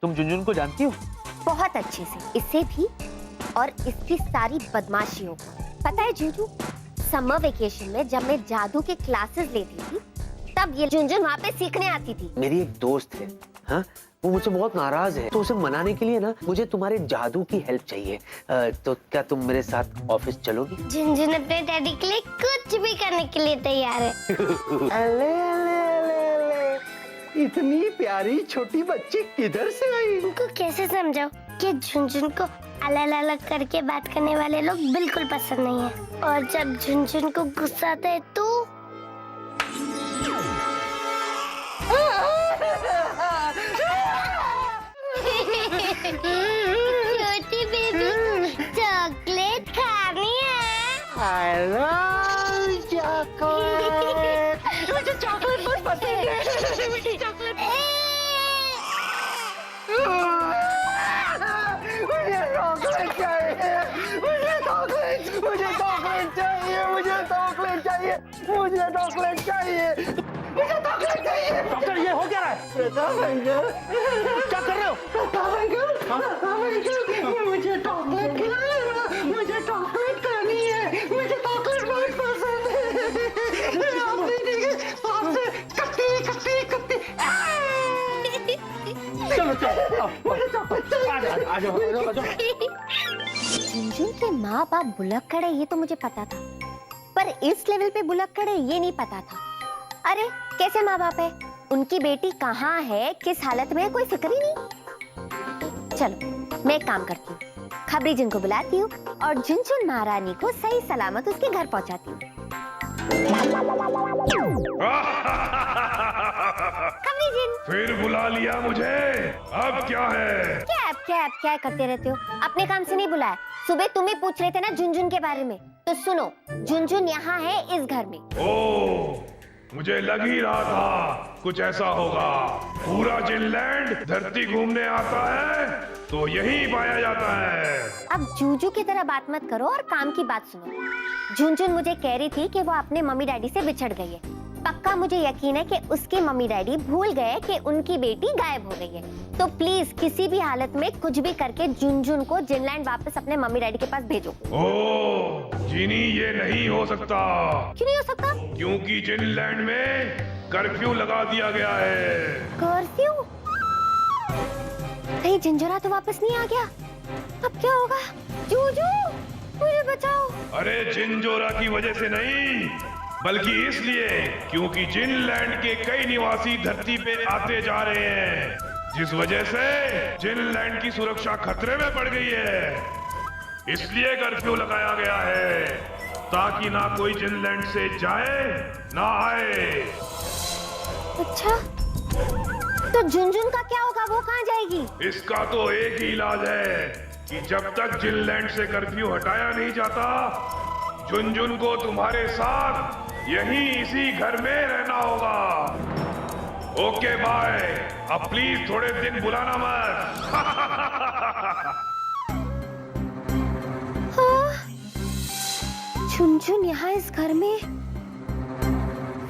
तुम झुनझुन को जानती हो? बहुत अच्छे से, इससे भी और इसकी सारी बदमाशियों को। पता है झुनझुन, समर वेकेशन में जब मैं जादू के क्लासेस लेती थी तब ये झुनझुन वहाँ पे सीखने आती थी। मेरी एक दोस्त है, हाँ, वो मुझसे बहुत नाराज है, तो उसे मनाने के लिए ना मुझे तुम्हारे जादू की हेल्प चाहिए। तो क्या तुम मेरे साथ ऑफिस चलोगी? झुनझुन अपने डैडी के लिए कुछ भी करने के लिए तैयार है। अले अले अले अले, इतनी प्यारी छोटी बच्ची किधर से आई? उनको कैसे समझाओ कि झुनझुन को अलग अलग करके बात करने वाले लोग बिल्कुल पसंद नहीं है, और जब झुनझुन को गुस्सा आता है तो छोटी बेबी चॉकलेट खानी है। I love chocolate. मुझे चॉकलेट बहुत पसंद है। मुझे चॉकलेट चाहिए। मुझे चॉकलेट मुझे चॉकलेट चाहिए। मुझे चॉकलेट चाहिए। मुझे चॉकलेट चाहिए। मुझे चॉकलेट चाहिए। डॉक्टर, ये हो क्या रहा है? क्या कर रहे हो? मुझे चॉकलेट खिलाना। मुझे चॉकलेट खानी है। मुझे चॉकलेट बहुत पसंद है। आपसे कट्टी कट्टी कट्टी। चलो चलो, मुझे चॉकलेट चाहिए। आ जाओ। झुनझुन के माँ बाप बुलक्कड़ है ये तो मुझे पता था, पर इस लेवल पे बुलक्कड़ है ये नहीं पता था। अरे कैसे माँ बाप है, उनकी बेटी कहाँ है, किस हालत में है, कोई फिक्र ही नहीं। चलो मैं एक काम करती हूँ, खबरी जिन को बुलाती हूँ और झुनझुन महारानी को सही सलामत उसके घर पहुँचाती हूँ। खबरी जिन, फिर बुला लिया मुझे, अब क्या है? क्या करते रहते हो, अपने काम से नहीं बुलाया। सुबह तुम ही पूछ रहे थे ना झुनझुन के बारे में, तो सुनो, झुनझुन यहाँ है इस घर में। ओह, मुझे लग ही रहा था कुछ ऐसा होगा। पूरा जिनलैंड धरती घूमने आता है तो यही पाया जाता है। अब जूजू की तरह बात मत करो और काम की बात सुनो। झुनझुन मुझे कह रही थी कि वो अपने मम्मी डैडी से बिछड़ गई है। पक्का मुझे यकीन है कि उसके मम्मी डैडी भूल गए कि उनकी बेटी गायब हो गई है। तो प्लीज किसी भी हालत में कुछ भी करके झुनझुन को जिनलैंड वापस अपने मम्मी डैडी के पास भेजो। ओह जीनी, ये नहीं हो सकता। क्यों नहीं हो सकता? क्योंकि जिनलैंड में कर्फ्यू लगा दिया गया है। कर्फ्यू? कहीं झिंझुरा तो वापस नहीं आ गया? अब क्या होगा? जूजू मुझे बचाओ। अरे जिनजोरा की वजह से नहीं, बल्कि इसलिए क्योंकि जिनलैंड के कई निवासी धरती पे आते जा रहे हैं, जिस वजह से जिनलैंड की सुरक्षा खतरे में पड़ गई है। इसलिए कर्फ्यू लगाया गया है ताकि ना कोई जिनलैंड से जाए ना आए। अच्छा, तो झुनझुन का क्या होगा, वो कहाँ जाएगी? इसका तो एक ही इलाज है कि जब तक जिनलैंड से कर्फ्यू हटाया नहीं जाता, झुनझुन को तुम्हारे साथ यहीं इसी घर में रहना होगा। ओके बाय, अब प्लीज थोड़े दिन बुलाना मत। हाँ, झुनझुन यहाँ इस घर में,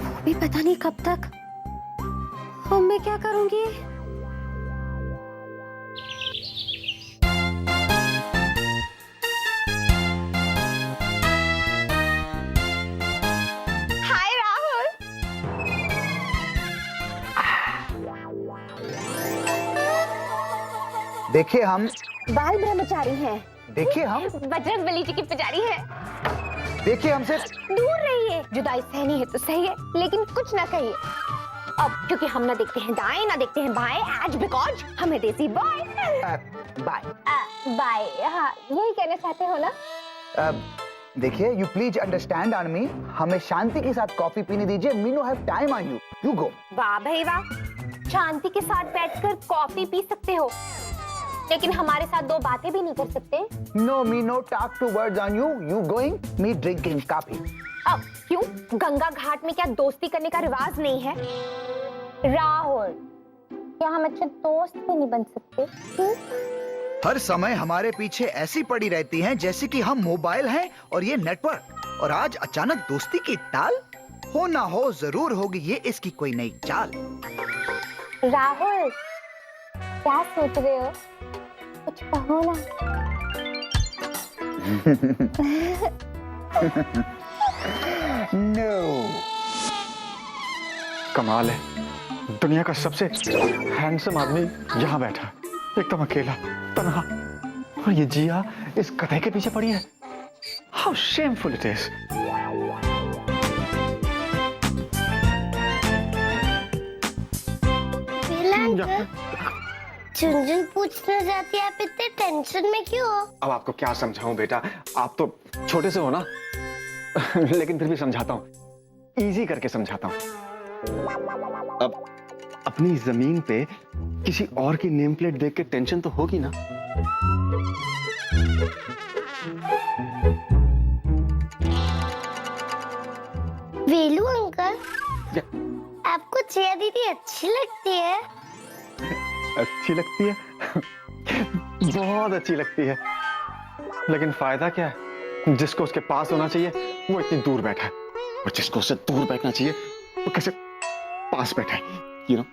वो भी पता नहीं कब तक। अब मैं क्या करूंगी? हाय राहुल। देखिए हम बाल ब्रह्मचारी हैं। देखिए हम बजरंगबली जी की पुजारी है। देखिए हमसे दूर रहिए, जुदाई सहनी है तो सही है, लेकिन कुछ ना कहिए। अब क्योंकि हम ना देखते हैं दाएं ना देखते हैं बाएं, आज बिकॉज हमें देसी बॉय बाय। बाय। हाँ, यही कहना चाहते हो ना? देखिए, you please understand on me, हमें शांति के साथ कॉफी पीने दीजिए। We no have time on you, you go. वाह भाई वाह, शांति के साथ बैठकर कॉफी पी सकते हो, लेकिन हमारे साथ दो बातें भी नहीं कर सकते। No me no talk to words on you, you going, me drinking coffee. अब क्यों, गंगा घाट में क्या दोस्ती करने का रिवाज नहीं है? राहुल, क्या हम अच्छे दोस्त भी नहीं बन सकते? हर समय हमारे पीछे ऐसी पड़ी रहती हैं जैसे कि हम मोबाइल हैं और ये नेटवर्क, और आज अचानक दोस्ती की टाल? हो ना हो जरूर होगी ये इसकी कोई नई चाल। राहुल, क्या सोच रहे हो? कुछ कहो ना। नो। कमाल है, दुनिया का सबसे हैंडसम आदमी यहाँ बैठा है, एकदम अकेला, तन्हा, और ये जिया इस गधे के पीछे पड़ी है। How shameful it is. Jhunjhun पूछना चाहती है, आप इतने टेंशन में क्यों हो? अब आपको क्या समझाऊं बेटा, आप तो छोटे से हो ना। लेकिन फिर भी समझाता हूं, इजी करके समझाता हूं। अब अपनी जमीन पे किसी और की नेम प्लेट देख के टेंशन तो होगी ना। वेलू अंकल, आपको चिया दीदी अच्छी लगती है? अच्छी लगती है? बहुत अच्छी लगती है, लेकिन फायदा क्या है? जिसको उसके पास होना चाहिए वो इतनी दूर बैठा है, और जिसको उससे दूर बैठना चाहिए वो कैसे पास बैठा है, you know?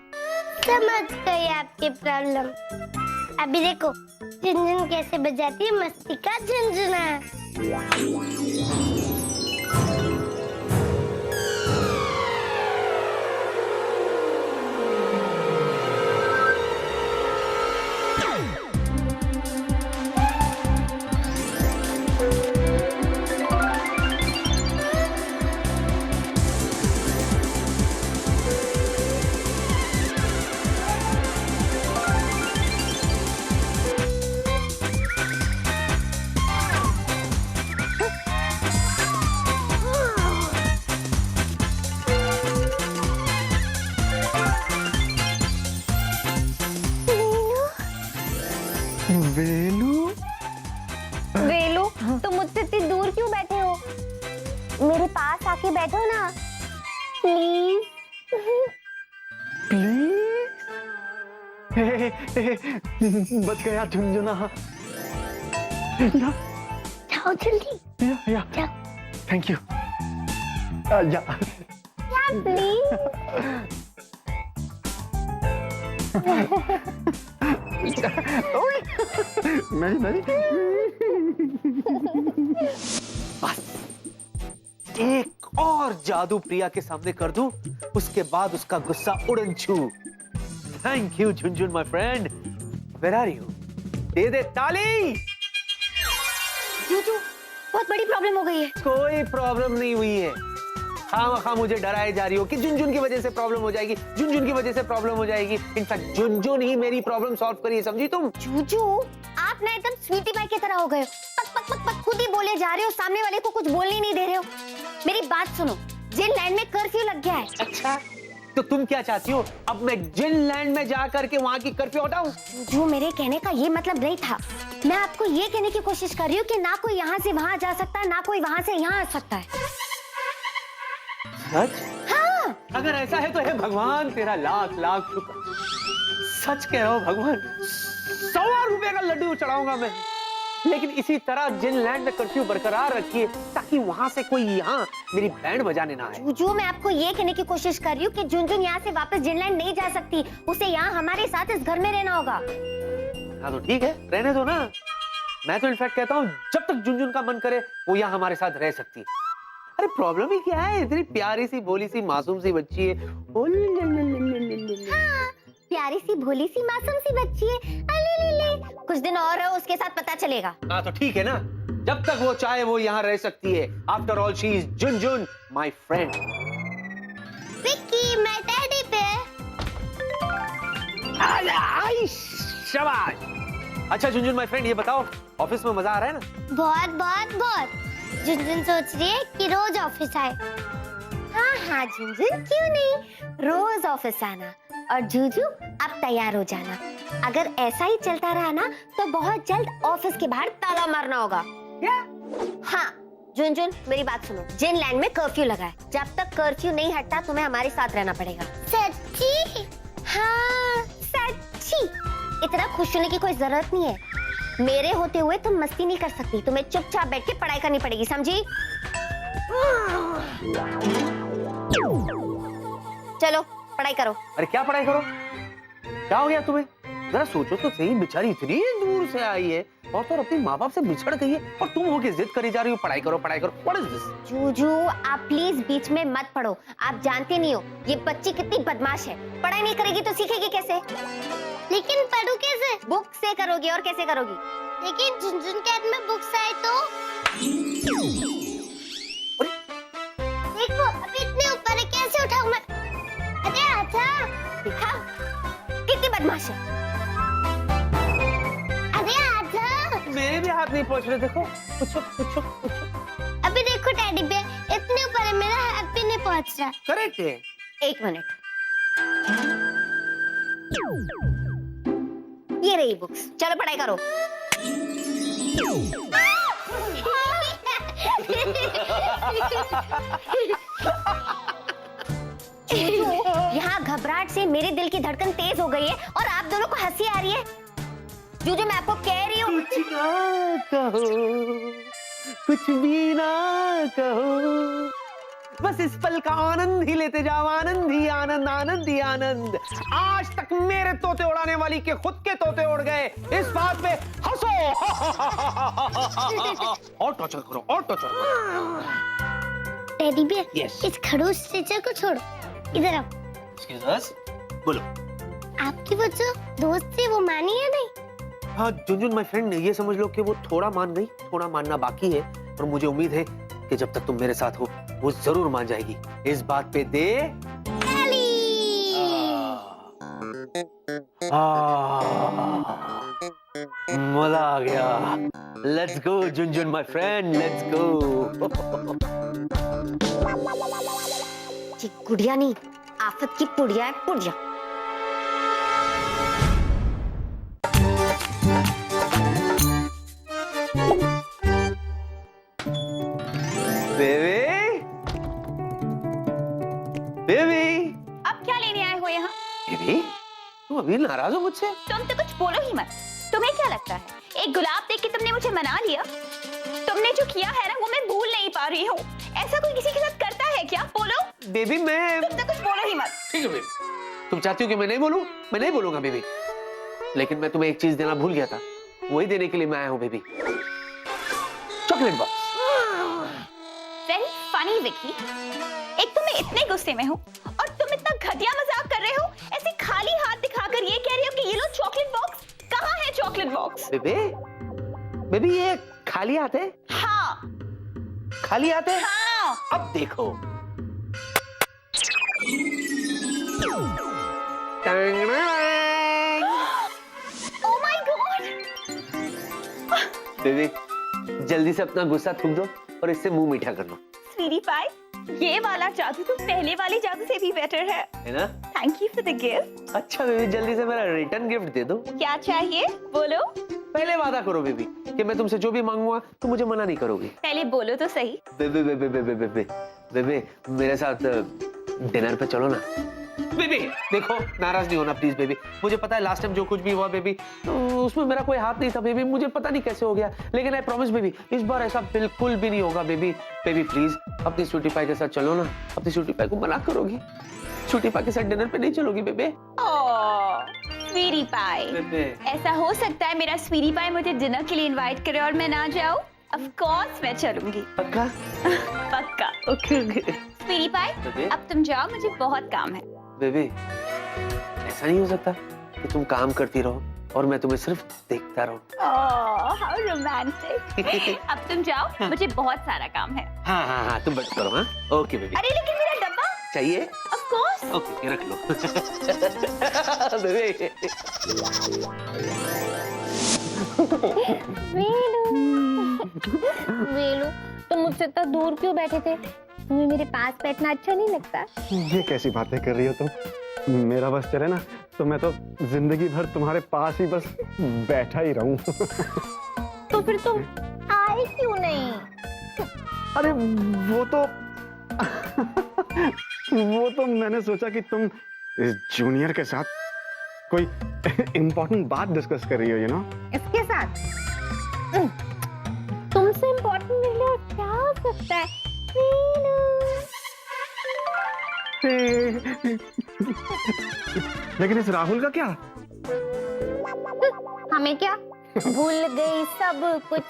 समझ गई आपकी प्रॉब्लम। अभी देखो झुनझुन कैसे बजाती है मस्ती का झुनझुना। वेलू, वेलू, तुम मुझसे इतनी दूर क्यों बैठे हो? मेरे पास आके बैठो ना प्लीज। प्लीज। बच गया झुनझुना। जाओ जल्दी। या जाओ। Thank you. या प्लीज। नहीं नहीं। बस एक और जादू प्रिया के सामने कर दूं, उसके बाद उसका गुस्सा उड़न छू। Thank you Jhunjhun my friend. Where are you? दे दे ताली। जूजू, बहुत बड़ी प्रॉब्लम हो गई है। कोई प्रॉब्लम नहीं हुई है। खामखा मुझे डराए जा रही हो कि झुनझुन की वजह से प्रॉब्लम हो जाएगी, झुनझुन की वजह से प्रॉब्लम हो जाएगी। इनफैक्ट झुनझुन ही मेरी प्रॉब्लम सॉल्व करी है, समझी तुम? जूजू, आप ना एकदम स्वीटी पाई की तरह हो गए हो। पक पक पक पक खुद ही बोले जा रहे हो, सामने वाले को कुछ बोलने नहीं दे रहे हो। मेरी बात सुनो, जिन लैंड में कर्फ्यू लग गया है। अच्छा, तो तुम क्या चाहती हो? अब मैं जिन लैंड में जा करके वहां की कर्फ्यू हटाऊं? जो मेरे कहने का ये मतलब नहीं था। मैं आपको ये कहने की कोशिश कर रही हूँ कि ना कोई यहाँ से वहां जा सकता है, ना कोई वहां से यहाँ आ सकता है। सच? हाँ। अगर ऐसा है तो हे भगवान तेरा लाख लाख शुक्र। सच कह रहा हूं भगवान, 100 रुपए का लड्डू चढ़ाऊंगा मैं। लेकिन इसी तरह जिन लैंड में कर्फ्यू बरकरार रखिए ताकि वहां से कोई यहाँ मेरी बैंड बजाने ना आए। जो मैं आपको ये कहने की कोशिश कर रही हूँ कि झुनझुन यहाँ से वापस जिनलैंड नहीं जा सकती, उसे यहाँ हमारे साथ इस घर में रहना होगा। हाँ तो ठीक है, रहने दो ना। मैं तो इनफैक्ट कहता हूँ जब तक झुनझुन का मन करे वो यहाँ हमारे साथ रह सकती है। अरे प्रॉब्लम ही क्या है? इतनी प्यारी सी भोली सी मासूम सी बच्ची है। हाँ, प्यारी सी भोली सी मासूम सी बच्ची है। अले कुछ दिन और रहो, उसके साथ पता चलेगा। हाँ तो ठीक है ना, जब तक वो चाहे वो यहाँ रह सकती है। After all she is Jhunjhun my friend. Vicky, मैं टेडी पे। शाबाश। अच्छा झुनझुन माय फ्रेंड, ये बताओ ऑफिस में मजा आ रहा है ना? बहुत बहुत बहुत। झुनझुन सोच रही है कि रोज ऑफिस आए। हाँ हाँ झुनझुन, क्यों नहीं, रोज ऑफिस आना। और जूजू, अब तैयार हो जाना। अगर ऐसा ही चलता रहा ना तो बहुत जल्द ऑफिस के बाहर ताला मारना होगा। क्या? हाँ झुनझुन, मेरी बात सुनो, जिन लैंड में कर्फ्यू लगा है, जब तक कर्फ्यू नहीं हटता तुम्हें हमारे साथ रहना पड़ेगा। सच्ची? हाँ सच्ची। इतना खुश होने की कोई जरूरत नहीं है। मेरे होते हुए तुम मस्ती नहीं कर सकती, तुम्हें चुपचाप बैठ के पढ़ाई करनी पड़ेगी, समझी? चलो पढ़ाई करो। अरे क्या पढ़ाई करो? क्या हो गया तुम्हें? जरा सोचो तो सही, बेचारी इतनी दूर से आई है और तो अपने माँ बाप से बिछड़ गई है और तुम होके जिद करी जा रही हो पढ़ाई करो पढ़ाई करो। What is this? जूजू आप प्लीज बीच में मत पढ़ो, आप जानते नहीं हो ये बच्ची कितनी बदमाश है। पढ़ाई नहीं करेगी तो सीखेगी कैसे? लेकिन पढ़ू कैसे? बुक से करोगी और कैसे करोगी? लेकिन झुनझुन के हाथ में बुक्स आए तो देखो अभी इतने ऊपर है, कैसे उठाऊं मैं? अरे आजा, देखा कितनी बदमाश है। अरे आजा, मेरे भी हाथ नहीं पहुंच रहे, देखो पूछो पूछो पूछो। अभी देखो टेडी बेयर इतने ऊपर है, मेरा हाथ भी नहीं पहुंच रहा। करेक्ट है। एक मिनट, ये रही बुक्स, चलो पढ़ाई करो। यहाँ घबराहट से मेरे दिल की धड़कन तेज हो गई है और आप दोनों को हंसी आ रही है। जो मैं आपको कह रही हूँ, कुछ ना कहो, कुछ भी ना कहो, बस इस पल का आनंद ही लेते जाओ, आनंद ही आनंद, आनंद ही आनंद। आज तक मेरे तोते उड़ाने वाली के खुद के तोते उड़ गए, इस बात पे हंसो। और टॉर्चर करो और टॉर्चर करो। Teddy bear, Yes. इस खड़ूस टीचर को छोड़ो, इधर आओ। Excuse us? बोलो। आपकी वो जो दोस्त थी वो मानी है नहीं? हाँ झुनझुन माय फ्रेंड, ये समझ लो कि वो थोड़ा मान गई, थोड़ा मानना बाकी है, और मुझे उम्मीद है कि जब तक तुम मेरे साथ हो वो जरूर मान जाएगी। इस बात पे दे मजा आ गया। Let's go Jhunjhun my friend, let's go. जी गुड़िया नहीं, आफत की पुड़िया है, पुड़िया। बेबी बेबी अब क्या लेने आए हो यहाँ? बेबी तुम अभी नाराज हो मुझसे? तुम तो कुछ बोलो ही मत। तुम्हें क्या लगता है एक गुलाब देख के तुमने मुझे मना लिया? तुमने जो किया है ना वो मैं भूल नहीं पा रही हूँ। ऐसा कोई किसी के साथ करता है क्या? बोलो। बेबी मैं तुम तो कुछ बोलो ही मत। ठीक है बेबी, तुम चाहती हो कि मैं नहीं बोलूं? मैं नहीं बोलूंगा बेबी, लेकिन मैं तुम्हें एक चीज देना भूल गया था, वही देने के लिए मैं आया हूँ baby. Chocolate box. Very funny Vicky. एक तो मैं इतने गुस्से में हूँ और तुम इतना घटिया मजाक कर रहे हो। ऐसे खाली हाथ दिखाकर ये कह रहे हो कि ये लो चॉकलेट बॉक्स। कहाँ है चॉकलेट बॉक्स? बेबी बेबी ये खाली हाथ है? हाँ खाली हाथ है? हाँ। अब देखो। Oh my God. बेबी जल्दी से अपना गुस्सा थूक दो और इससे मुंह मीठा कर लो। स्वीटी पाई, ये वाला जादू तो पहले वाले जादू से भी बेटर है ना? Thank you for the gift. अच्छा बेबी जल्दी से मेरा रिटर्न गिफ्ट दे दो। क्या चाहिए बोलो? पहले वादा करो बेबी कि मैं तुमसे जो भी मांगूंगा तुम मुझे मना नहीं करोगी। पहले बोलो तो सही। Baby baby baby baby baby मेरे साथ डिनर पे चलो ना। बेबी देखो नाराज नहीं होना प्लीज बेबी, मुझे पता है लास्ट टाइम जो कुछ भी हुआ बेबी तो उसमें मेरा कोई हाथ नहीं था बेबी, मुझे पता नहीं कैसे हो गया, लेकिन आई प्रॉमिस बेबी इस बार ऐसा बिल्कुल भी नहीं होगा बेबी। बेबी प्लीज अपनी स्वीटी पाई के साथ चलो ना, अपनी स्वीटी पाई को मना करोगी? स्वीटी पाई के साथ डिनर पे नहीं चलोगी बेबी? ओह स्वीटी पाई, बेबी ऐसा हो सकता है मेरा स्वीटी पाई मुझे डिनर के लिए इनवाइट करे और मैं ना जाऊं? ऑफ कोर्स मैं चलूंगी। पक्का? पक्का। ओके ओके स्वीटी पाई बेबी अब तुम जाओ, मुझे बहुत काम है। बेबी ऐसा नहीं हो सकता कि तुम काम करती रहो और मैं तुम्हें सिर्फ देखता रहूं। Oh how romantic. अब तुम जाओ, मुझे बहुत सारा काम है। हाँ हाँ हाँ तुम बस करो। हाँ ओके बेबी। अरे लेकिन मेरा डब्बा। चाहिए? Of course. ओके रख लो। बेबी वेलू तुम मुझसे इतना दूर क्यों बैठे थे? तुम्हें मेरे पास बैठना अच्छा नहीं लगता? ये कैसी बातें कर रही हो तुम? मेरा बस चले ना तो मैं तो जिंदगी भर तुम्हारे पास ही बस बैठा ही रहूं। तो फिर तुम आए क्यों नहीं? अरे वो तो मैंने सोचा कि तुम इस जूनियर के साथ कोई इम्पोर्टेंट बात डिस्कस कर रही हो, यू नो? इसके साथ तुमसे इम्पोर्टेंट मेरे लिए क्या हो सकता है? लेकिन इस राहुल का क्या? हमें क्या, भूल गई सब कुछ,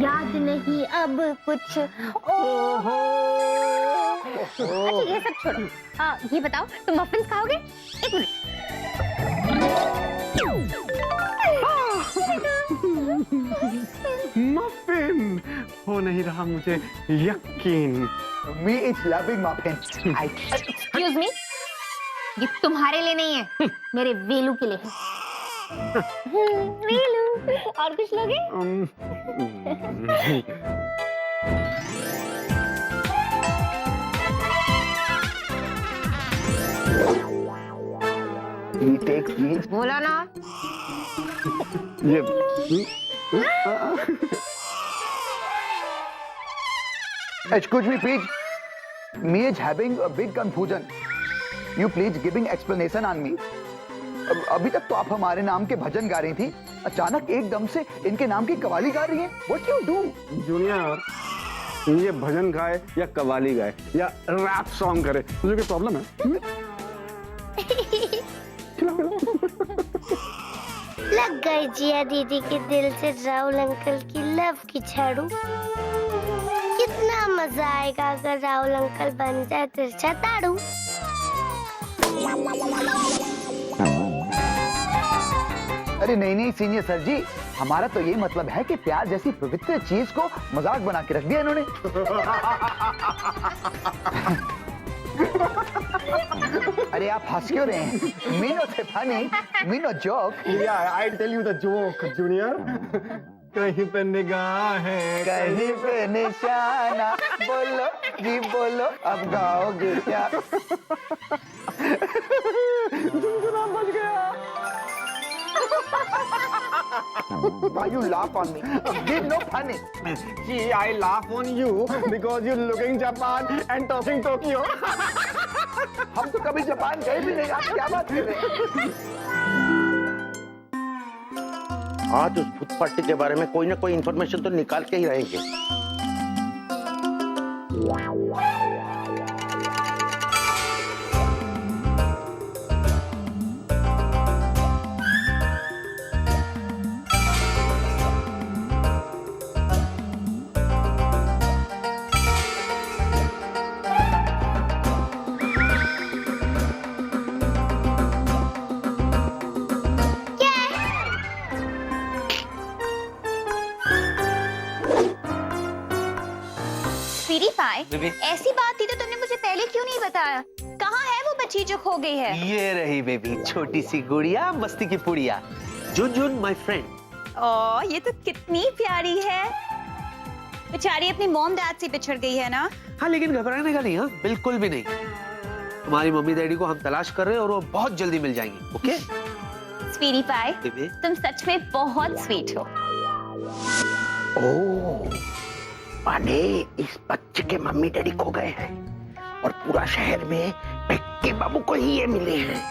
याद नहीं अब कुछ। ओहो। अच्छा ये सब छोड़ो, ये बताओ तुम मफिन्स खाओगे? एक मिनट। मफिन हो नहीं रहा मुझे यकीन। Me is loving muffin. Excuse me, ये तुम्हारे लिए नहीं है, मेरे वेलू के लिए है। वेलू, और कुछ लोगे? बोला ना। ये Excuse me, please. Me is having a big confusion. You please giving explanation on me. अभी तक तो आप हमारे नाम के भजन गा रही थी, अचानक एकदम से इनके नाम की कवाली गा रही हैं। What you do? जूनियर, ये भजन गाए या कवाली गाए या रैप सॉन्ग करे, तुझे कोई प्रॉब्लम है? लग गई जिया दीदी के दिल से राहुल अंकल की लव की झाड़ू। कितना मजा आएगा अगर राहुल अंकल बन जाए तिरछा ताड़ू। अरे नहीं नहीं सीनियर सर जी, हमारा तो ये मतलब है कि प्यार जैसी पवित्र चीज को मजाक बना के रख दिया इन्होंने। अरे आप हंस क्यों रहे हैं? Meeno the funny, Meeno joke. Yeah, I tell you the joke, junior. कहीं पे निगाह है, कहीं पे निशाना, बोलो जी बोलो, अब गाओगे क्या? झुनझुना बज गया। Why you laugh on me? Give no funny. See, I laugh on you because you're looking Japan and talking Tokyo. हम तो कभी जापान गए भी नहीं, आप क्या बात कर रहे हैं? आज उस भूत पट्टी के बारे में कोई ना कोई इंफॉर्मेशन तो निकाल के ही रहेंगे। बेबी। ऐसी बात थी तो तुमने मुझे पहले क्यों नहीं बताया? कहाँ है वो बच्ची जो खो गई है? ये रही बेबी, छोटी सी गुड़िया, मस्ती की पुड़िया, जुन माय फ्रेंड। ओह, ये तो कितनी प्यारी है। बेचारी अपनी मॉम डैड से बिछड़ गई है ना? हाँ लेकिन घबराने का नहीं, हाँ बिल्कुल भी नहीं। हमारी मम्मी डैडी को हम तलाश कर रहे हैं और वो बहुत जल्दी मिल जाएंगे। ओके स्वीटी पाई, बेबी। तुम सच में बहुत स्वीट हो। ओह, माने इस बच्चे के मम्मी डैडी खो गए हैं और पूरा शहर में पिक्की बाबू को ही ये मिले हैं।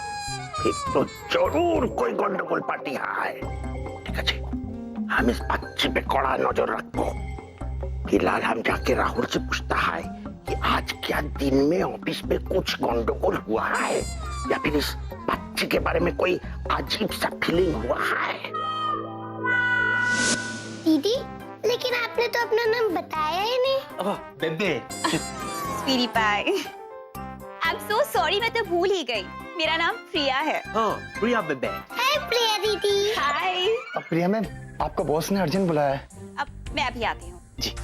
फिर तो जरूर कोई गंडगोल पार्टी है। ठीक है जी, हम इस बच्चे पे कड़ा नजर रखो। फिलहाल हम जाके राहुल से पूछता है कि आज क्या दिन में ऑफिस में कुछ गंडगोल हुआ है या फिर इस बच्चे के बारे में कोई अजीब सा फीलिंग हुआ है। दीदी, लेकिन आपने तो अपना नाम बताया ही नहीं। बेबे। स्वीटी पाई, आई एम सो सॉरी, मैं तो भूल ही गई। मेरा नाम प्रिया है। हाँ प्रिया बेबे। हाय प्रिया दीदी। हाय। प्रिया मैम, आपका बॉस ने अर्जेंट बुलाया है। अब मैं अभी आती हूँ। जी।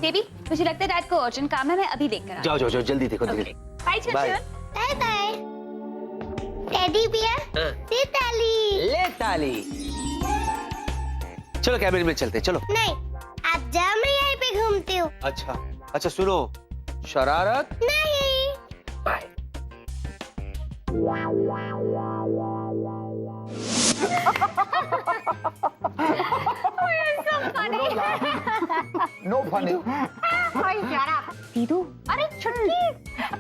बेबी, मुझे लगता है डैड को अर्जेंट काम है, मैं अभी देख कर जाओ जल्दी देखो। Bye Bye. चुन। Bye bye. टेडी बियर, दे ताली। ले ताली। चलो कैबिन में चलते, चलो। नहीं, आप जाओ, मैं यहीं पे घूमती हूँ। अच्छा सुनो, शरारत नहीं। बाय। No funny. दीदू, अरे छुटकी,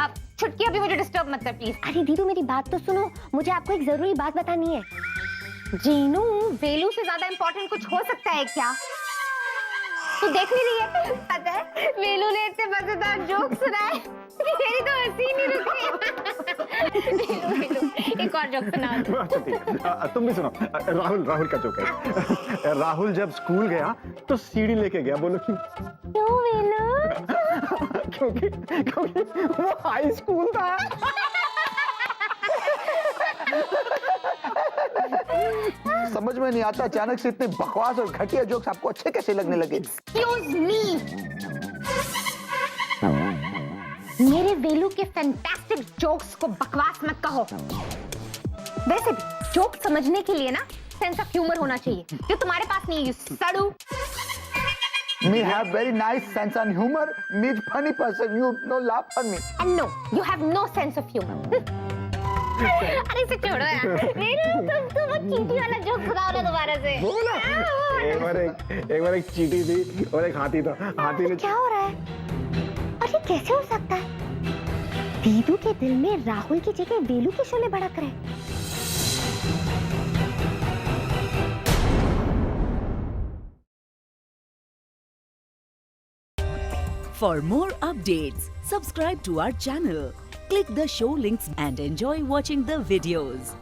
अब छुटकी अभी मुझे डिस्टर्ब मत कर प्लीज। अरे दीदू मेरी बात तो सुनो, मुझे आपको एक जरूरी बात बतानी है। जीनू, वेलू से ज्यादा इम्पोर्टेंट कुछ हो सकता है क्या? तो देख नहीं रही है? पता है, वेलू ने इतने मजेदार जोक सुनाए, मेरी तो हंसी नहीं रुकी। वेलू, एक और जोक सुना दो। अच्छा ठीक है, तुम भी सुनो। राहुल का जोक है। राहुल जब स्कूल गया तो सीढ़ी लेके गया, बोलो क्यों? क्यों वेलू? क्योंकि वो हाई स्कूल था। समझ में नहीं आता अचानक से इतने बकवास और घटिया जोक्स आपको अच्छे कैसे लगने लगे? Excuse me. मेरे वेलू के फैंटास्टिक जोक्स को बकवास मत कहो। वैसे भी जोक समझने के लिए ना सेंस ऑफ ह्यूमर होना चाहिए, जो तुम्हारे पास नहीं है, you सड़ू। Me have very nice sense and humor. Me funny person. You no laugh on me. And no, you have no sense of humor. अरे इसे छोड़ो यार। तुम तो वो चींटी वाला जोक सुनाओ ना दोबारा से। बोला। एक बार एक चींटी थी और एक हाथी था। हाथी ने क्या हो रहा है? और ये कैसे हो सकता है? दीदू के दिल में राहुल की जगह वेलू के शोले भड़क रहे। For more updates, subscribe to our channel, click the show links and enjoy watching the videos.